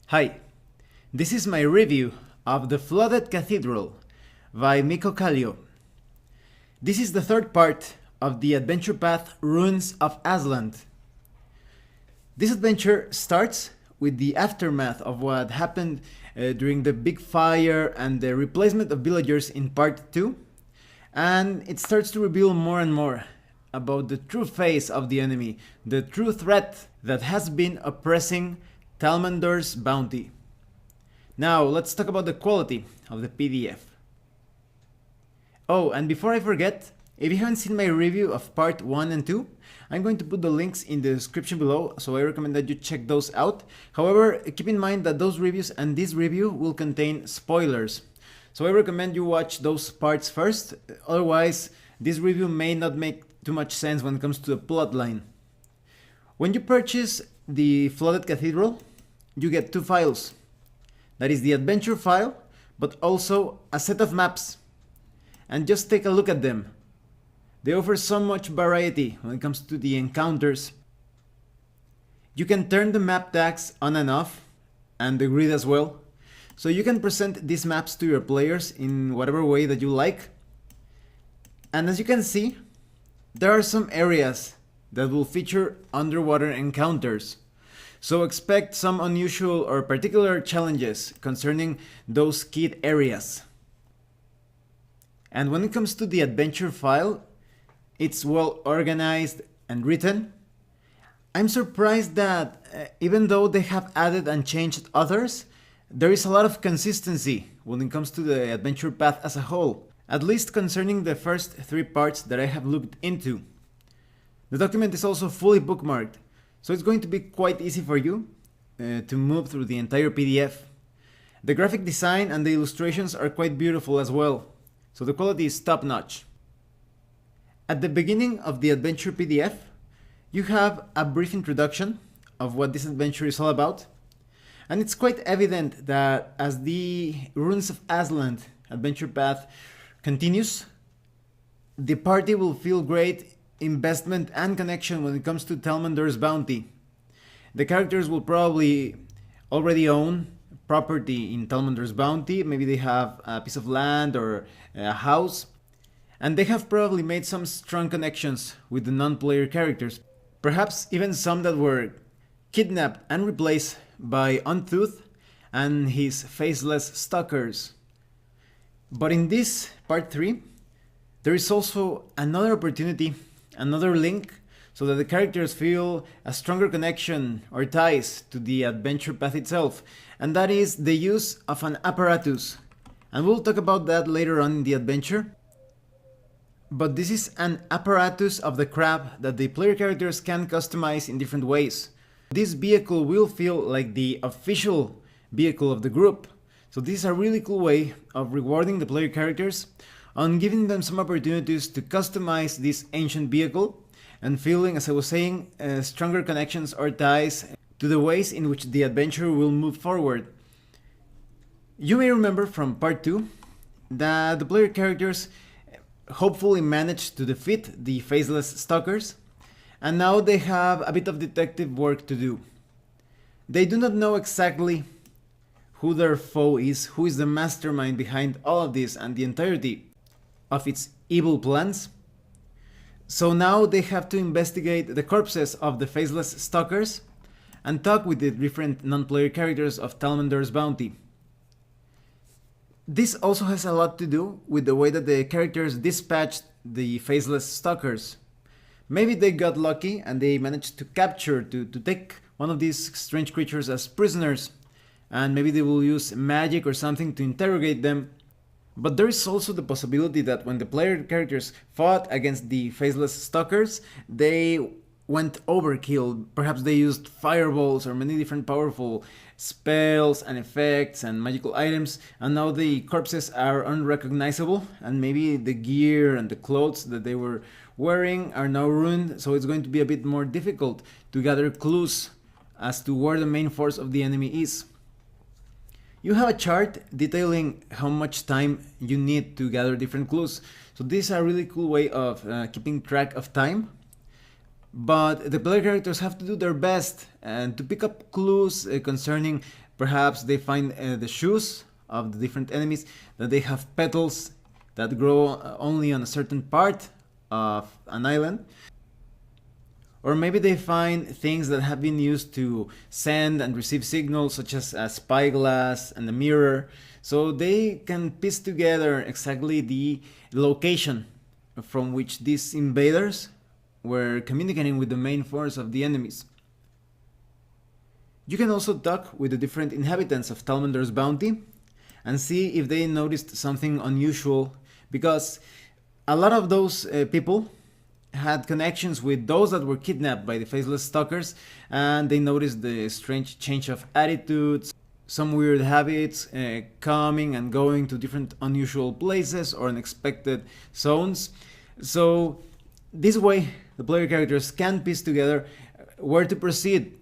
Hi, this is my review of The Flooded Cathedral by Mikko Kallio. This is the third part of the adventure path Ruins of Azlant. This adventure starts with the aftermath of what happened during the big fire and the replacement of villagers in part 2, and it starts to reveal more and more about the true face of the enemy, the true threat that has been oppressing Talmandor's bounty. Now let's talk about the quality of the PDF. Oh, and before I forget, if you haven't seen my review of part 1 and 2, I'm going to put the links in the description below, so I recommend that you check those out. However, keep in mind that those reviews and this review will contain spoilers. So I recommend you watch those parts first, otherwise this review may not make too much sense when it comes to the plotline. When you purchase the Flooded Cathedral, you get two files. That is the adventure file, but also a set of maps. And just take a look at them. They offer so much variety when it comes to the encounters. You can turn the map tags on and off, and the grid as well. So you can present these maps to your players in whatever way that you like. And as you can see, there are some areas that will feature underwater encounters. So expect some unusual or particular challenges concerning those key areas. And when it comes to the adventure file, it's well organized and written. I'm surprised that even though they have added and changed others, there is a lot of consistency when it comes to the adventure path as a whole, at least concerning the first 3 parts that I have looked into. The document is also fully bookmarked, so it's going to be quite easy for you to move through the entire PDF. The graphic design and the illustrations are quite beautiful as well, so the quality is top-notch. At the beginning of the adventure PDF, you have a brief introduction of what this adventure is all about, and it's quite evident that as the Ruins of Azlant adventure path continues, the party will feel great investment and connection when it comes to Talmandor's bounty. The characters will probably already own property in Talmandor's bounty. Maybe they have a piece of land or a house, and they have probably made some strong connections with the non-player characters, perhaps even some that were kidnapped and replaced by Untooth and his faceless stalkers. But in this part 3, there is also another opportunity, another link, so that the characters feel a stronger connection or ties to the adventure path itself, and that is the use of an apparatus. And we'll talk about that later on in the adventure. But this is an apparatus of the crab that the player characters can customize in different ways. This vehicle will feel like the official vehicle of the group. So this is a really cool way of rewarding the player characters on giving them some opportunities to customize this ancient vehicle and feeling, as I was saying, stronger connections or ties to the ways in which the adventure will move forward. You may remember from part 2 that the player characters hopefully managed to defeat the faceless stalkers, and now they have a bit of detective work to do. They do not know exactly who their foe is, who is the mastermind behind all of this and the entirety of its evil plans. So now they have to investigate the corpses of the faceless stalkers and talk with the different non-player characters of Talmandor's bounty. This also has a lot to do with the way that the characters dispatched the faceless stalkers. Maybe they got lucky and they managed to capture, to take one of these strange creatures as prisoners, and maybe they will use magic or something to interrogate them. But there is also the possibility that when the player characters fought against the faceless stalkers, they went overkill. Perhaps they used fireballs or many different powerful spells and effects and magical items, and now the corpses are unrecognizable, and maybe the gear and the clothes that they were wearing are now ruined, so it's going to be a bit more difficult to gather clues as to where the main force of the enemy is. You have a chart detailing how much time you need to gather different clues, so this is a really cool way of keeping track of time. But the player characters have to do their best and to pick up clues concerning Perhaps they find the shoes of the different enemies, that they have petals that grow only on a certain part of an island. Or maybe they find things that have been used to send and receive signals, such as a spyglass and a mirror, so they can piece together exactly the location from which these invaders were communicating with the main force of the enemies. You can also talk with the different inhabitants of Talmander's Bounty and see if they noticed something unusual, because a lot of those people had connections with those that were kidnapped by the Faceless Stalkers, and they noticed the strange change of attitudes, some weird habits, coming and going to different unusual places or unexpected zones. So this way the player characters can piece together where to proceed,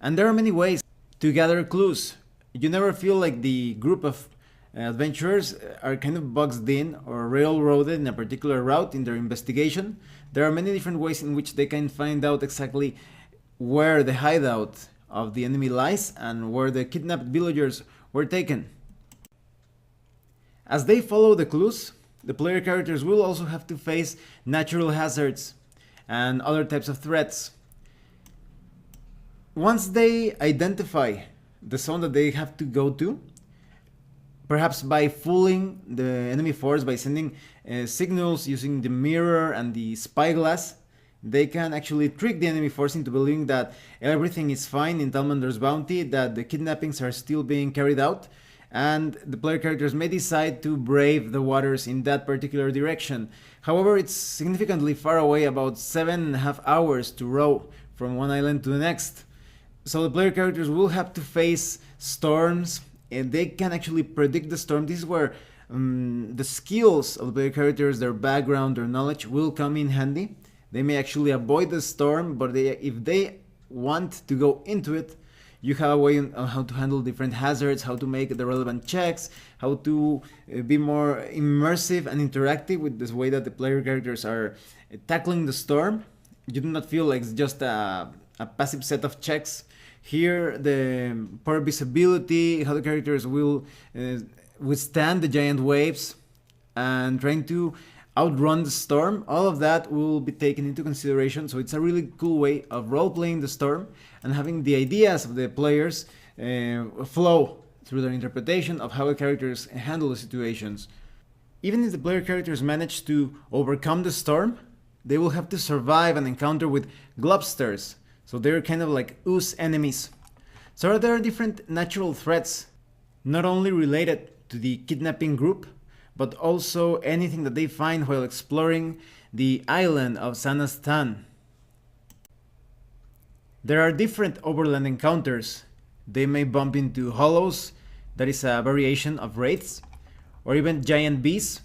and there are many ways to gather clues. You never feel like the group of adventurers are kind of boxed in or railroaded in a particular route in their investigation. There are many different ways in which they can find out exactly where the hideout of the enemy lies and where the kidnapped villagers were taken. As they follow the clues, the player characters will also have to face natural hazards and other types of threats. Once they identify the zone that they have to go to, perhaps by fooling the enemy force, by sending signals using the mirror and the spyglass, they can actually trick the enemy force into believing that everything is fine in Talmander's Bounty, that the kidnappings are still being carried out, and the player characters may decide to brave the waters in that particular direction. However, it's significantly far away, about 7.5 hours to row from one island to the next. So the player characters will have to face storms, and they can actually predict the storm. This is where the skills of the player characters, their background, their knowledge will come in handy. They may actually avoid the storm, but if they want to go into it, you have a way on how to handle different hazards, how to make the relevant checks, how to be more immersive and interactive with this way that the player characters are tackling the storm. You do not feel like it's just a passive set of checks. Here, the poor visibility, how the characters will withstand the giant waves, and trying to outrun the storm, all of that will be taken into consideration. So it's a really cool way of role-playing the storm and having the ideas of the players flow through their interpretation of how the characters handle the situations. Even if the player characters manage to overcome the storm, they will have to survive an encounter with globsters. So they're kind of like ooze enemies. So there are different natural threats, not only related to the kidnapping group, but also anything that they find while exploring the island of Sanastan. There are different overland encounters. They may bump into hollows, that is a variation of wraiths, or even giant bees.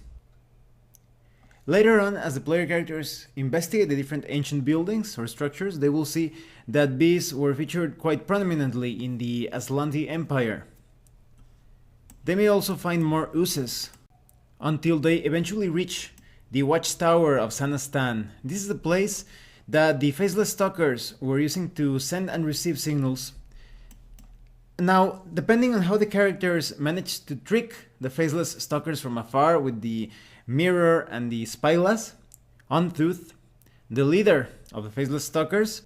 Later on, as the player characters investigate the different ancient buildings or structures, they will see that bees were featured quite prominently in the Azlanti Empire. They may also find more oozes, until they eventually reach the watchtower of Sanastan. This is the place that the Faceless Stalkers were using to send and receive signals. Now, depending on how the characters manage to trick the Faceless Stalkers from afar with the mirror and the spyglass, Untooth, the leader of the Faceless Stalkers,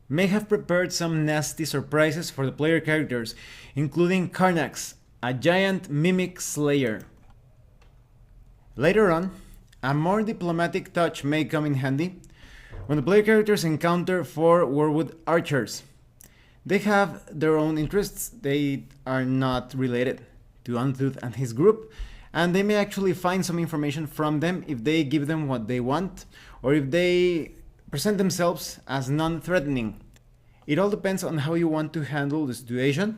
may have prepared some nasty surprises for the player characters, including Karnax, a giant mimic slayer. Later on, a more diplomatic touch may come in handy when the player characters encounter 4 Warwood archers. They have their own interests, they are not related to Untooth and his group, and they may actually find some information from them if they give them what they want, or if they present themselves as non-threatening. It all depends on how you want to handle the situation,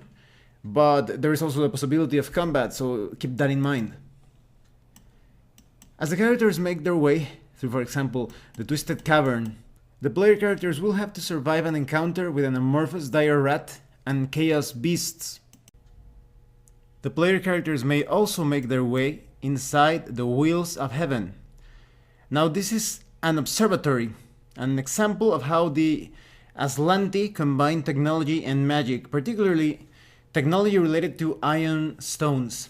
but there is also the possibility of combat, so keep that in mind. As the characters make their way through, for example, the Twisted Cavern, the player characters will have to survive an encounter with an amorphous dire rat and chaos beasts. The player characters may also make their way inside the Wheels of Heaven. Now this is an observatory, an example of how the Azlanti combine technology and magic, particularly technology related to ion stones.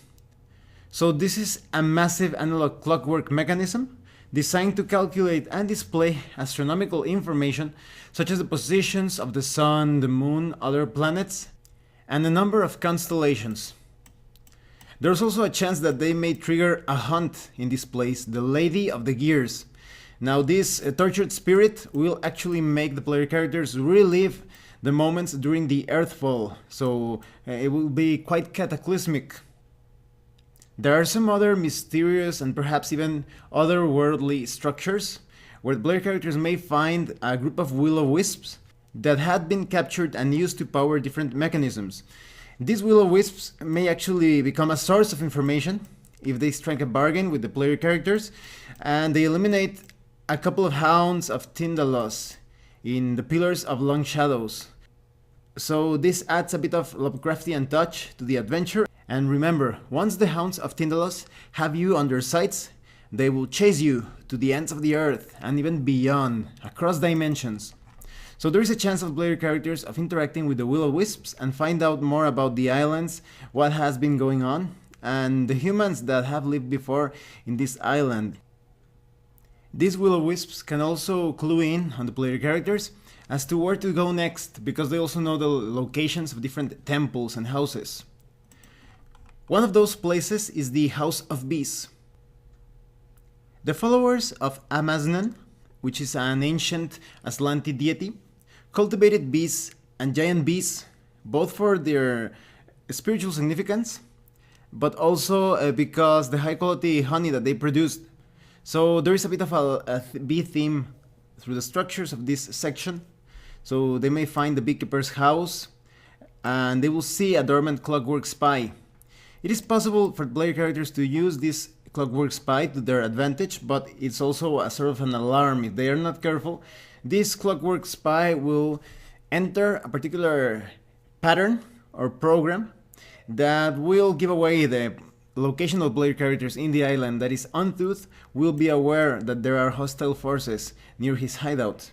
So this is a massive analog clockwork mechanism designed to calculate and display astronomical information such as the positions of the sun, the moon, other planets, and a number of constellations. There's also a chance that they may trigger a hunt in this place, the Lady of the Gears. Now this tortured spirit will actually make the player characters relive the moments during the Earthfall, so it will be quite cataclysmic. There are some other mysterious and perhaps even otherworldly structures where the player characters may find a group of will-o-wisps that had been captured and used to power different mechanisms. These will-o-wisps may actually become a source of information if they strike a bargain with the player characters, and they eliminate a couple of hounds of Tyndalos in the Pillars of Long Shadows. So this adds a bit of Lovecraftian touch to the adventure. And remember, once the Hounds of Tyndalos have you on their sights, they will chase you to the ends of the earth and even beyond, across dimensions. So there is a chance of player characters of interacting with the will-o-wisps and find out more about the islands, what has been going on, and the humans that have lived before in this island. These will-o-wisps can also clue in on the player characters as to where to go next, because they also know the locations of different temples and houses. One of those places is the House of Bees. The followers of Amaznan, which is an ancient Azlanti deity, cultivated bees and giant bees, both for their spiritual significance, but also because the high quality honey that they produced. So there is a bit of a bee theme through the structures of this section. So they may find the beekeeper's house, and they will see a dormant clockwork spy. It is possible for player characters to use this clockwork spy to their advantage, but it's also a sort of an alarm. If they are not careful, this clockwork spy will enter a particular pattern or program that will give away the location of player characters in the island. That is, Untooth will be aware that there are hostile forces near his hideout.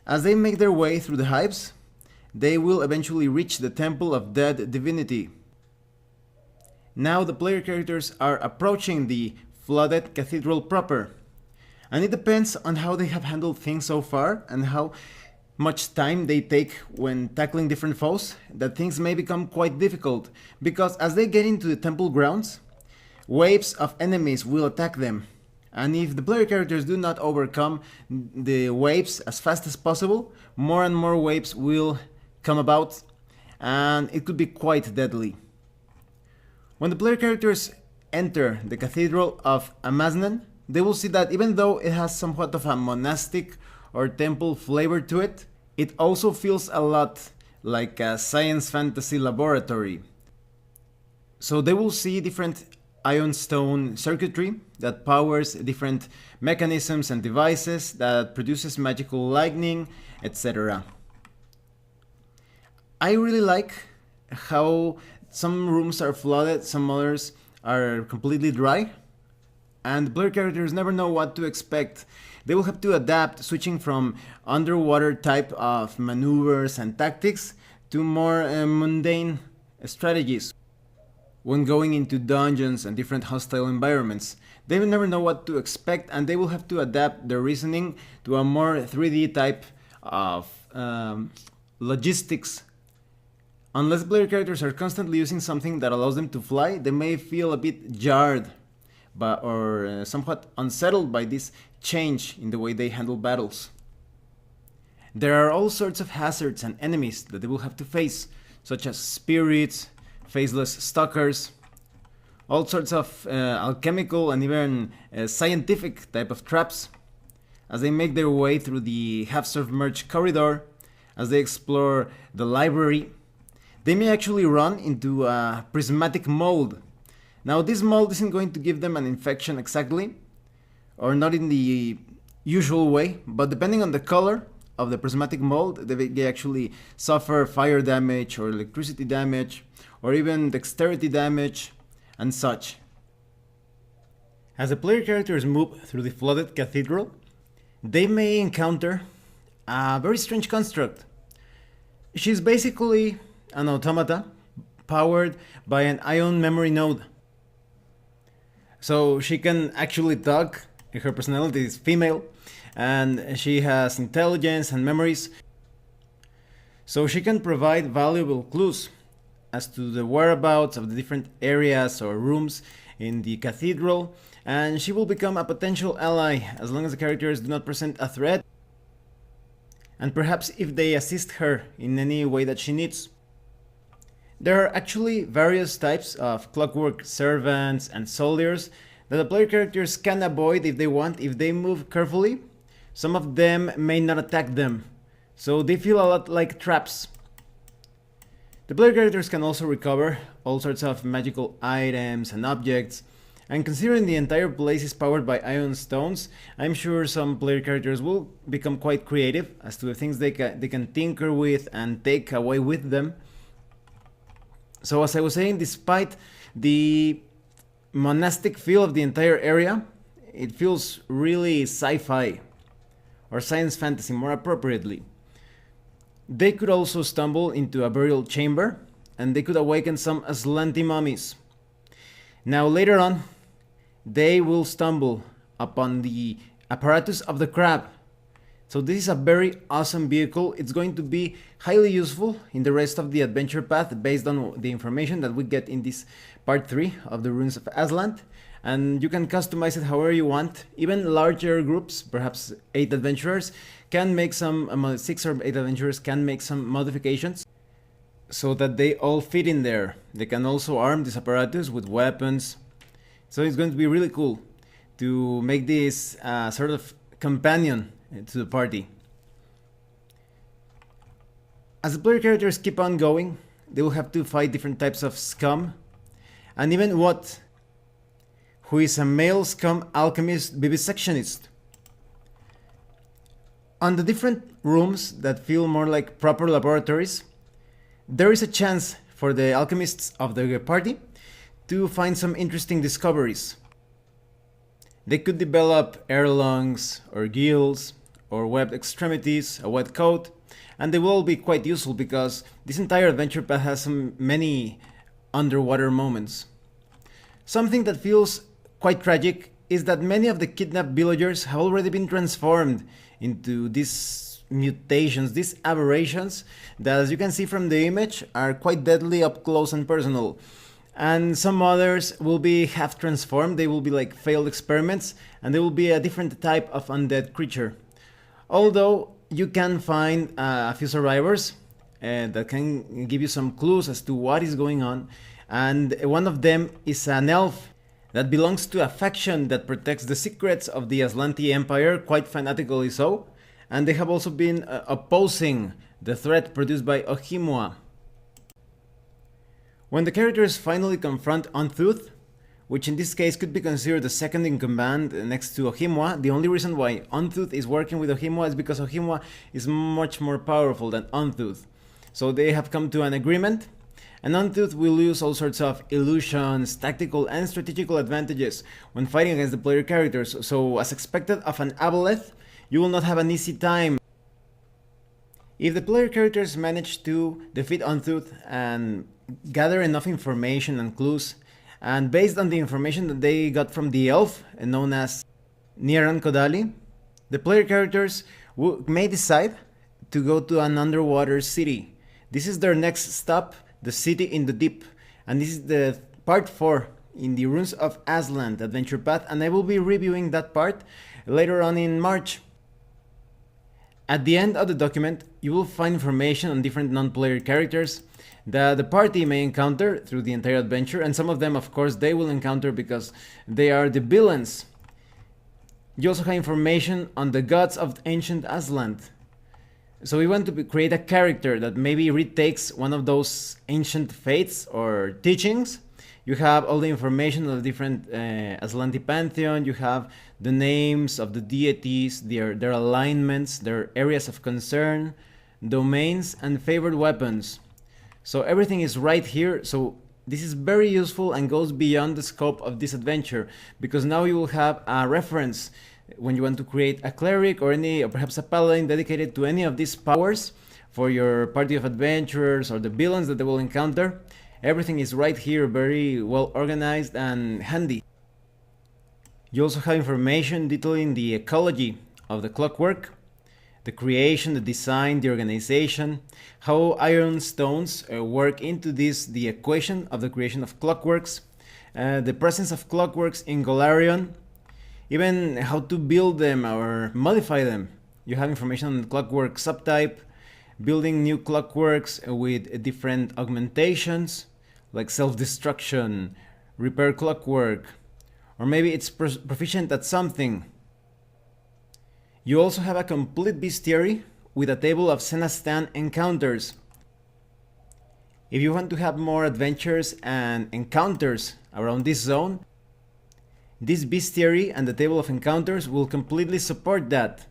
As they make their way through the hives, they will eventually reach the Temple of Dead Divinity. Now the player characters are approaching the flooded cathedral proper, and it depends on how they have handled things so far and how much time they take when tackling different foes, that things may become quite difficult, because as they get into the temple grounds, waves of enemies will attack them, and if the player characters do not overcome the waves as fast as possible, more and more waves will come about, and it could be quite deadly. When the player characters enter the Cathedral of Amaznan, they will see that even though it has somewhat of a monastic or temple flavor to it, it also feels a lot like a science fantasy laboratory. So they will see different ion stone circuitry that powers different mechanisms and devices that produces magical lightning, etc. I really like how some rooms are flooded, some others are completely dry, and the player characters never know what to expect. They will have to adapt, switching from underwater type of maneuvers and tactics to more mundane strategies. When going into dungeons and different hostile environments, they will never know what to expect, and they will have to adapt their reasoning to a more 3D type of logistics. Unless player characters are constantly using something that allows them to fly, they may feel a bit jarred or somewhat unsettled by this change in the way they handle battles. There are all sorts of hazards and enemies that they will have to face, such as spirits, faceless stalkers, all sorts of alchemical and even scientific type of traps. As they make their way through the half-submerged corridor, as they explore the library, they may actually run into a prismatic mold. Now this mold isn't going to give them an infection exactly, or not in the usual way, but depending on the color of the prismatic mold, they actually suffer fire damage or electricity damage, or even dexterity damage and such. As the player characters move through the flooded cathedral, they may encounter a very strange construct. She's basically an automata powered by an ion memory node. So she can actually talk, her personality is female, and she has intelligence and memories. So she can provide valuable clues as to the whereabouts of the different areas or rooms in the cathedral, and she will become a potential ally as long as the characters do not present a threat, and perhaps if they assist her in any way that she needs. There are actually various types of clockwork servants and soldiers that the player characters can avoid if they want, if they move carefully. Some of them may not attack them, so they feel a lot like traps. The player characters can also recover all sorts of magical items and objects, and considering the entire place is powered by ion stones, I'm sure some player characters will become quite creative as to the things they can tinker with and take away with them. So as I was saying, despite the monastic feel of the entire area, it feels really sci-fi, or science fantasy more appropriately. They could also stumble into a burial chamber, and they could awaken some Azlanti mummies. Now later on, they will stumble upon the apparatus of the crab. So this is a very awesome vehicle. It's going to be highly useful in the rest of the adventure path based on the information that we get in this part 3 of the Ruins of Azlant. And you can customize it however you want. Even larger groups, perhaps 8 adventurers, can make some, 6 or 8 adventurers can make some modifications so that they all fit in there. They can also arm this apparatus with weapons. So it's going to be really cool to make this sort of companion to the party. As the player characters keep on going, they will have to fight different types of scum, and even Wat, who is a male scum alchemist vivisectionist. On the different rooms that feel more like proper laboratories, there is a chance for the alchemists of the party to find some interesting discoveries. They could develop air lungs or gills or webbed extremities, a wet coat, and they will be quite useful because this entire adventure path has many underwater moments. Something that feels quite tragic is that many of the kidnapped villagers have already been transformed into these mutations, these aberrations that, as you can see from the image, are quite deadly up close and personal. And some others will be half transformed, they will be like failed experiments, and they will be a different type of undead creature. Although you can find a few survivors that can give you some clues as to what is going on, and one of them is an elf that belongs to a faction that protects the secrets of the Azlanti Empire, quite fanatically so, and they have also been opposing the threat produced by Ohimwa. When the characters finally confront Untooth, which in this case could be considered the second in command next to Ohimwa, the only reason why Untooth is working with Ohimwa is because Ohimwa is much more powerful than Untooth. So they have come to an agreement, and Untooth will use all sorts of illusions, tactical and strategical advantages when fighting against the player characters. So as expected of an Aboleth, you will not have an easy time. If the player characters manage to defeat Untooth and gather enough information and clues, and based on the information that they got from the elf known as Nieran Kodali, the player characters may decide to go to an underwater city. This is their next stop, the city in the deep, and this is the part 4 in the Ruins of Azlant adventure path, and I will be reviewing that part later on in March. At the end of the document, you will find information on different non-player characters that the party may encounter through the entire adventure, and some of them, of course, they will encounter because they are the villains. You also have information on the gods of ancient Azlant. So we want to create a character that maybe retakes one of those ancient faiths or teachings. You have all the information of the different Azlanti pantheon. You have the names of the deities, their alignments, their areas of concern, domains, and favored weapons. So everything is right here. So this is very useful and goes beyond the scope of this adventure, because now you will have a reference when you want to create a cleric or perhaps a paladin dedicated to any of these powers for your party of adventurers or the villains that they will encounter. Everything is right here, very well organized and handy. You also have information detailing the ecology of the clockwork, the creation, the design, the organization, how iron stones work into the equation of the creation of clockworks, the presence of clockworks in Golarion, even how to build them or modify them. You have information on the clockwork subtype, building new clockworks with different augmentations, like self-destruction, repair clockwork, or maybe it's proficient at something. You also have a complete bestiary with a table of Senastan encounters. If you want to have more adventures and encounters around this zone, this bestiary and the table of encounters will completely support that.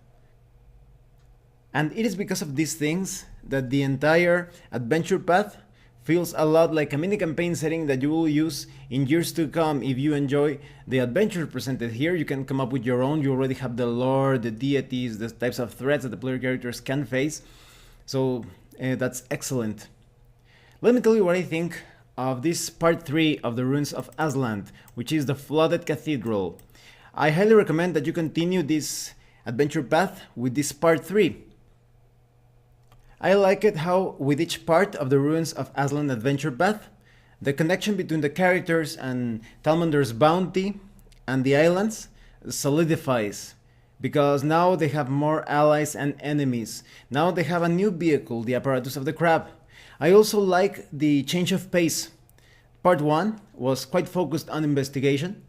And it is because of these things that the entire adventure path feels a lot like a mini campaign setting that you will use in years to come. If you enjoy the adventure presented here, you can come up with your own. You already have the lore, the deities, the types of threats that the player characters can face. So that's excellent. Let me tell you what I think of this part 3 of the Ruins of Azlant, which is the Flooded Cathedral. I highly recommend that you continue this adventure path with this part 3. I like it how with each part of the Ruins of Azlant adventure path, the connection between the characters and Talmander's bounty and the islands solidifies, because now they have more allies and enemies. Now they have a new vehicle, the apparatus of the crab. I also like the change of pace. Part 1 was quite focused on investigation.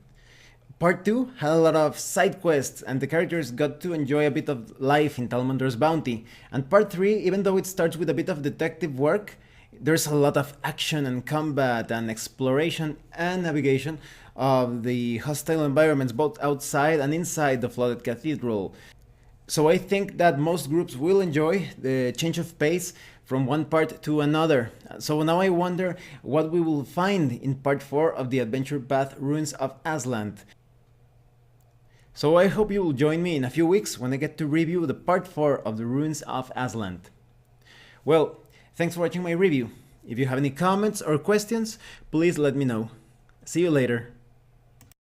Part 2 had a lot of side quests and the characters got to enjoy a bit of life in Talmander's bounty. And part 3, even though it starts with a bit of detective work, there's a lot of action and combat and exploration and navigation of the hostile environments both outside and inside the Flooded Cathedral. So I think that most groups will enjoy the change of pace from one part to another. So now I wonder what we will find in part 4 of the adventure path Ruins of Azlant. So I hope you will join me in a few weeks when I get to review the part 4 of the Ruins of Azlant. Well, thanks for watching my review. If you have any comments or questions, please let me know. See you later.